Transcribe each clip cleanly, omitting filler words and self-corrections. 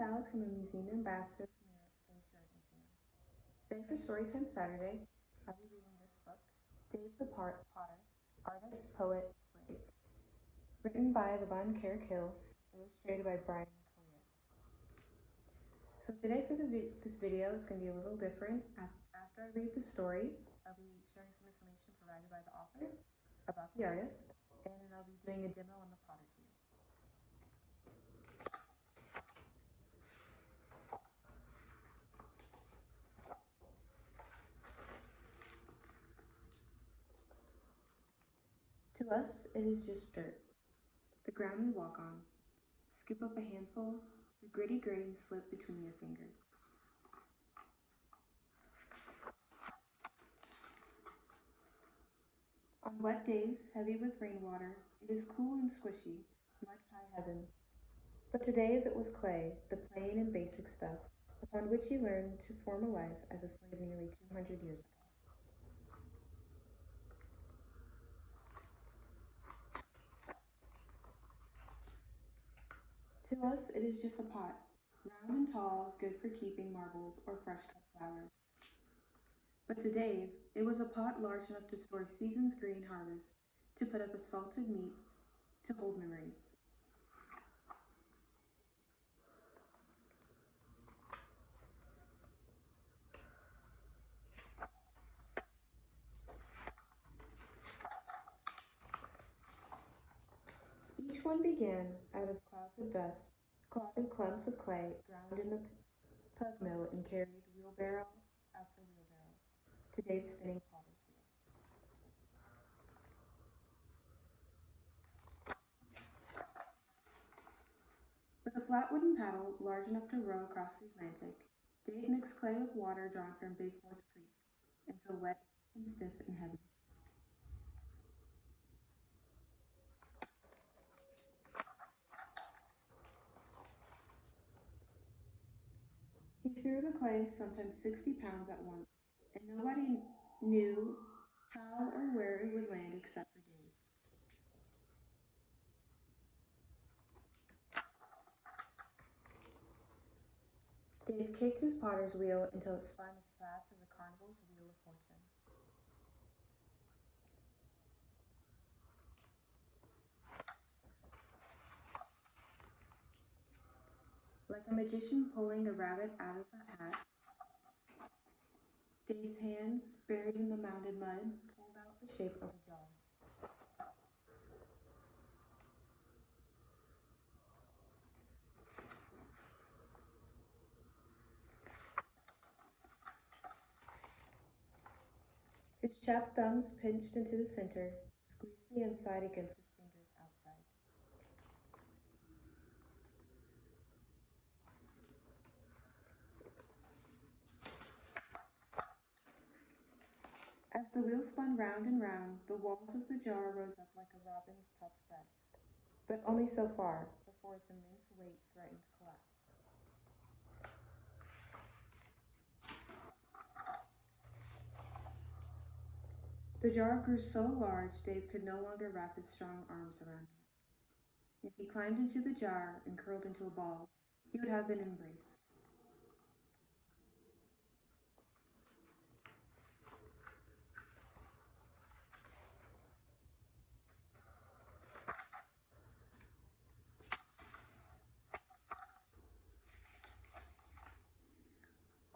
Alex. I'm a museum ambassador from the Place Art Museum. Today for Storytime Saturday, I'll be reading this book, Dave the Potter, Artist, Poet, Slave, written by Laban, Carrick, illustrated by Brian Carrick. So today for this video, it's going to be a little different. After I read the story, I'll be sharing some information provided by the author about the artist, and then I'll be doing a demo on the potter's wheel. To us, it is just dirt, the ground we walk on. Scoop up a handful, the gritty grains slip between your fingers. On wet days, heavy with rainwater, it is cool and squishy, mud pie heaven. But today, if it was clay, the plain and basic stuff, upon which you learned to form a life as a slave nearly 200 years ago. To us, it is just a pot, round and tall, good for keeping marbles or fresh cut flowers. But to Dave, it was a pot large enough to store season's grain harvest, to put up a salted meat, to hold memories. Each one began out of clouds of dust, clotted clumps of clay ground in the pug mill and carried wheelbarrow after wheelbarrow to Dave's spinning potter's wheel. With a flat wooden paddle large enough to row across the Atlantic, Dave mixed clay with water drawn from Big Horse Creek until wet and stiff and heavy. He threw the clay sometimes 60 pounds at once, and nobody knew how or where it would land except for Dave. Dave kicked his potter's wheel until it spun as fast as a carnival's wheel of fortune. Like a magician pulling a rabbit out of a hat, Dave's hands, buried in the mounded mud, pulled out the shape of a jar. His chapped thumbs pinched into the center, squeezed the inside against his fingers outside. As the wheel spun round and round, the walls of the jar rose up like a robin's puffed breast, but only so far before its immense weight threatened collapse. The jar grew so large Dave could no longer wrap his strong arms around it. If he climbed into the jar and curled into a ball, he would have been embraced.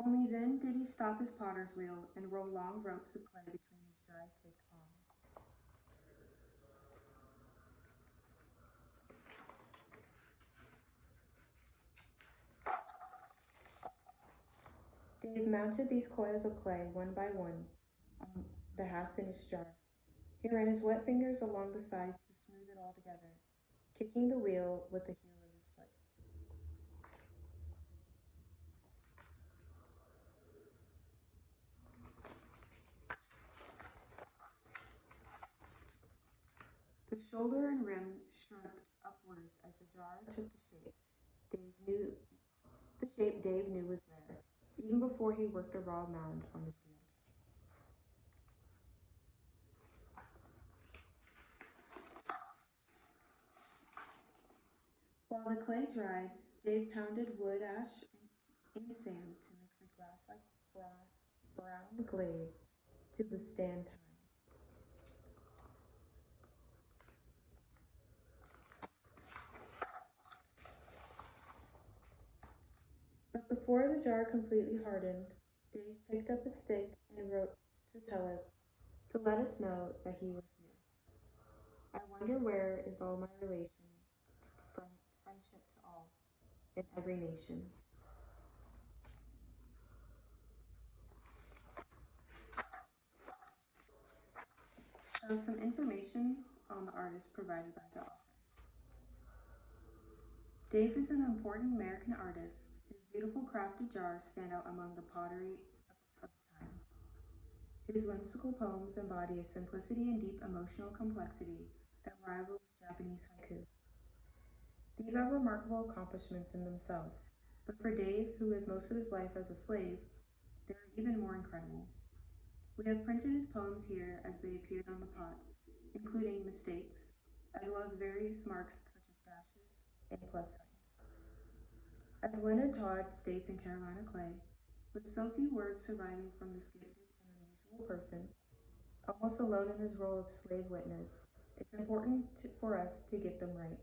Only then did he stop his potter's wheel and roll long ropes of clay between his dry, caked palms. Dave mounted these coils of clay one by one on the half-finished jar. He ran his wet fingers along the sides to smooth it all together, kicking the wheel with the heel of his foot. The shoulder and rim shrugged upwards as the jar took the shape Dave knew was there, even before he worked a raw mound on his wheel. While the clay dried, Dave pounded wood ash in sand to mix a glass-like brown glaze to withstand time. But before the jar completely hardened, Dave picked up a stick and wrote to let us know that he was here. I wonder where is all my relation, friendship to all, in every nation. So some information on the artist provided by the author. Dave is an important American artist. His beautiful crafted jars stand out among the pottery of the time. His whimsical poems embody a simplicity and deep emotional complexity that rivals Japanese haiku. These are remarkable accomplishments in themselves, but for Dave, who lived most of his life as a slave, they are even more incredible. We have printed his poems here as they appeared on the pots, including mistakes, as well as various marks such as dashes and plus signs. As Leonard Todd states in Carolina Clay, with so few words surviving from this gifted and unusual person, almost alone in his role of slave witness, it's important for us to get them right.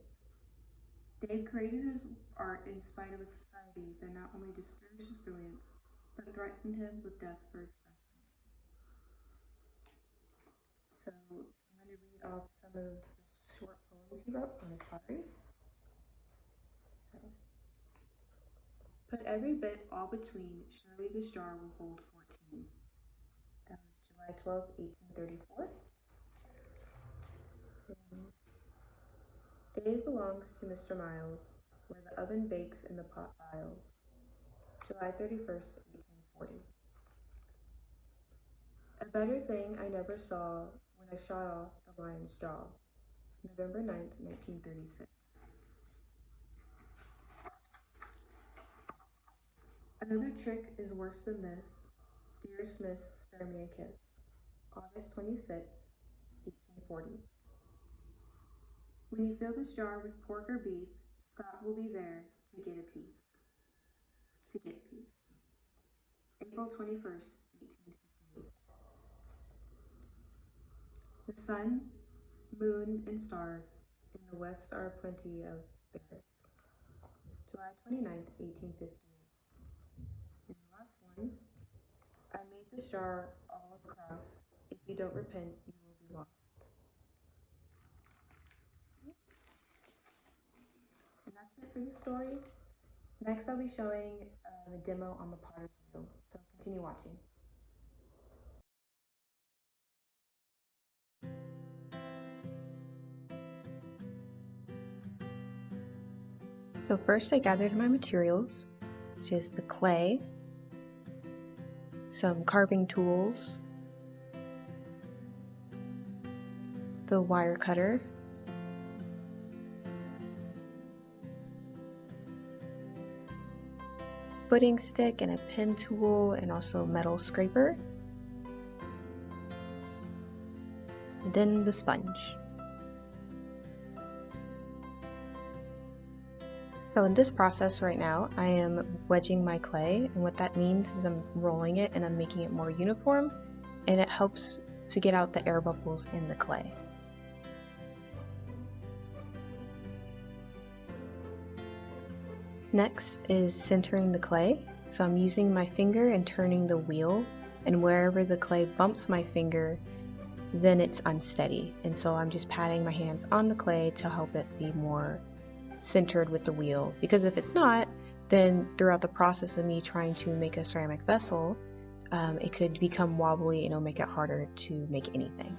Dave created his art in spite of a society that not only discouraged his brilliance, but threatened him with death for expressing it. So I'm going to read off some of the short poems he wrote on his pottery. So, put every bit all between, surely this jar will hold 14. That was July 12th, 1834. Dave belongs to Mr. Miles, where the oven bakes and the pot biles. July 31st, 1840. A better thing I never saw when I shot off the lion's jaw. November 9th, 1936. Another trick is worse than this. Dear Smith, spare me a kiss. August 26th, 1840. When you fill this jar with pork or beef, Scott will be there to get a piece. To get peace. April 21st, 1858. The sun, moon, and stars in the west are plenty of bears. July 29th, 1858. And the last one, I made this jar all of cross. If you don't repent, you will be lost. And that's it for the story. Next, I'll be showing a demo on the potter's wheel, so continue watching. So first I gathered my materials, which is the clay, some carving tools, the wire cutter, footing stick and a pen tool, and also a metal scraper, and then the sponge. So in this process right now, I am wedging my clay, and what that means is I'm rolling it and I'm making it more uniform, and it helps to get out the air bubbles in the clay. Next is centering the clay. So I'm using my finger and turning the wheel, and wherever the clay bumps my finger, then it's unsteady. And so I'm just patting my hands on the clay to help it be more centered with the wheel, because if it's not, then throughout the process of me trying to make a ceramic vessel, it could become wobbly and it'll make it harder to make anything.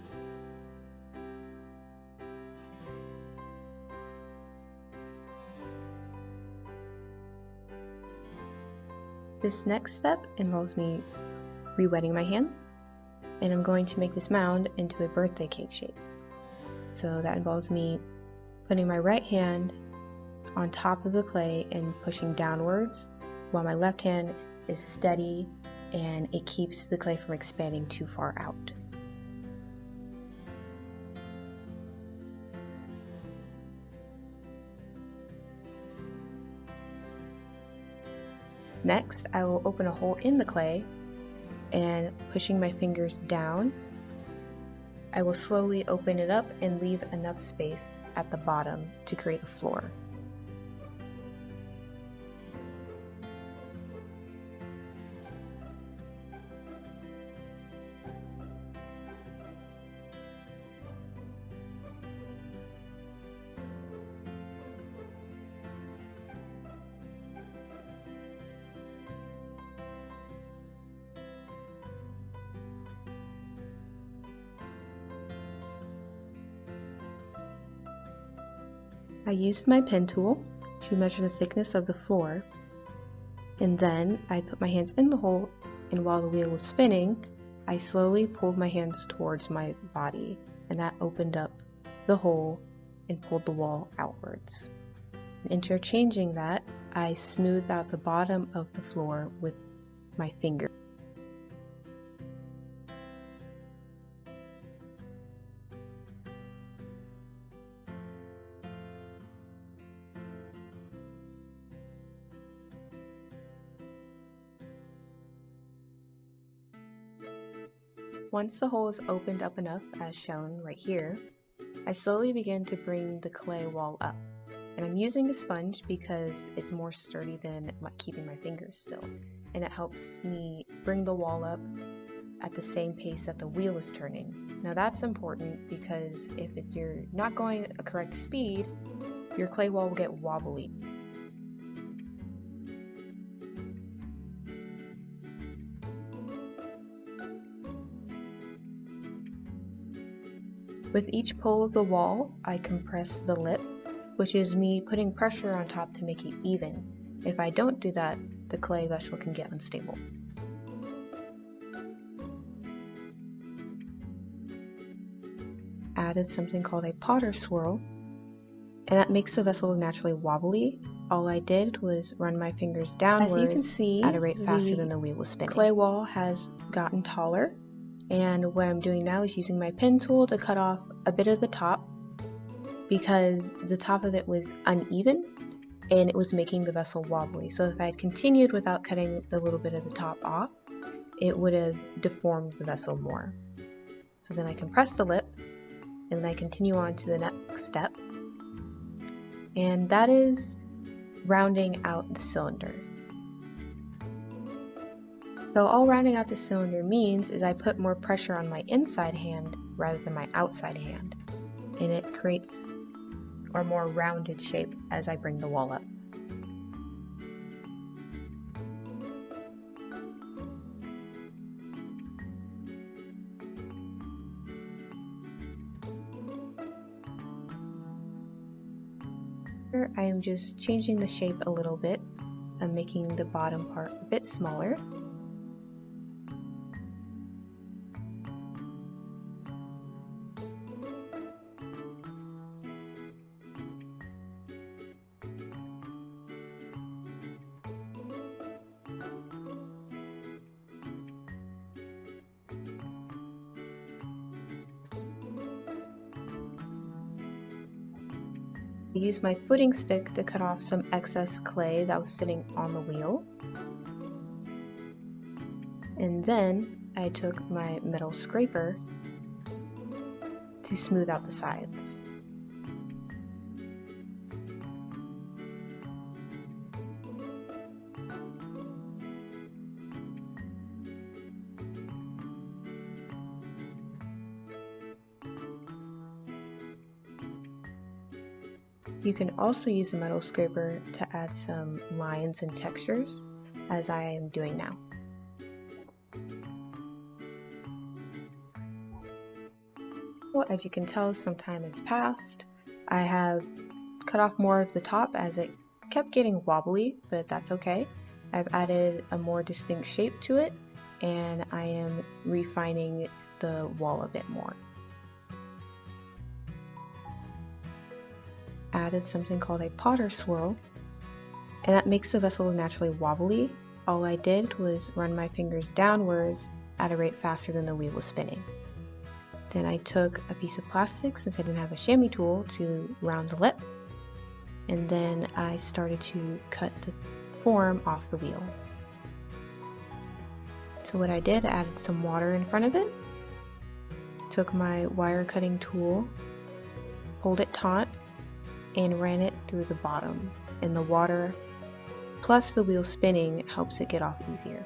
This next step involves me re-wetting my hands, and I'm going to make this mound into a birthday cake shape. So that involves me putting my right hand on top of the clay and pushing downwards, while my left hand is steady and it keeps the clay from expanding too far out. Next, I will open a hole in the clay and pushing my fingers down, I will slowly open it up and leave enough space at the bottom to create a floor. I used my pen tool to measure the thickness of the floor, and then I put my hands in the hole, and while the wheel was spinning, I slowly pulled my hands towards my body, and that opened up the hole and pulled the wall outwards. Interchanging that, I smoothed out the bottom of the floor with my finger. Once the hole is opened up enough, as shown right here, I slowly begin to bring the clay wall up. And I'm using a sponge because it's more sturdy than keeping my fingers still. And it helps me bring the wall up at the same pace that the wheel is turning. Now that's important because if you're not going at a correct speed, your clay wall will get wobbly. With each pull of the wall, I compress the lip, which is me putting pressure on top to make it even. If I don't do that, the clay vessel can get unstable. Added something called a Potter Swirl, and that makes the vessel naturally wobbly. All I did was run my fingers downwards. As you can see, at a rate faster than the wheel was spinning. The clay wall has gotten taller, and what I'm doing now is using my pen tool to cut off a bit of the top because the top of it was uneven and it was making the vessel wobbly. So if I had continued without cutting the little bit of the top off, it would have deformed the vessel more. So then I compress the lip and then I continue on to the next step, and that is rounding out the cylinder. So all rounding out the cylinder means is I put more pressure on my inside hand rather than my outside hand, and it creates a more rounded shape as I bring the wall up. Here I am just changing the shape a little bit. I'm making the bottom part a bit smaller. I used my footing stick to cut off some excess clay that was sitting on the wheel. And then I took my metal scraper to smooth out the sides. You can also use a metal scraper to add some lines and textures, as I am doing now. Well, as you can tell, some time has passed. I have cut off more of the top as it kept getting wobbly, but that's okay. I've added a more distinct shape to it, and I am refining the wall a bit more. Added something called a Potter Swirl, and that makes the vessel naturally wobbly. All I did was run my fingers downwards at a rate faster than the wheel was spinning. Then I took a piece of plastic, since I didn't have a chamois tool, to round the lip, and then I started to cut the form off the wheel. So what I did, I added some water in front of it, took my wire cutting tool, pulled it taut, and ran it through the bottom. And the water plus the wheel spinning helps it get off easier.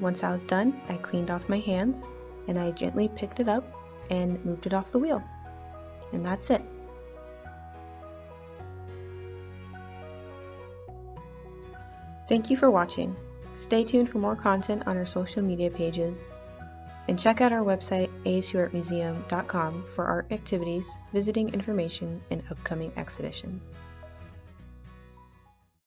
Once I was done, I cleaned off my hands and I gently picked it up and moved it off the wheel. And that's it. Thank you for watching. Stay tuned for more content on our social media pages. And check out our website, ASUArtMuseum.com, for art activities, visiting information, and upcoming exhibitions.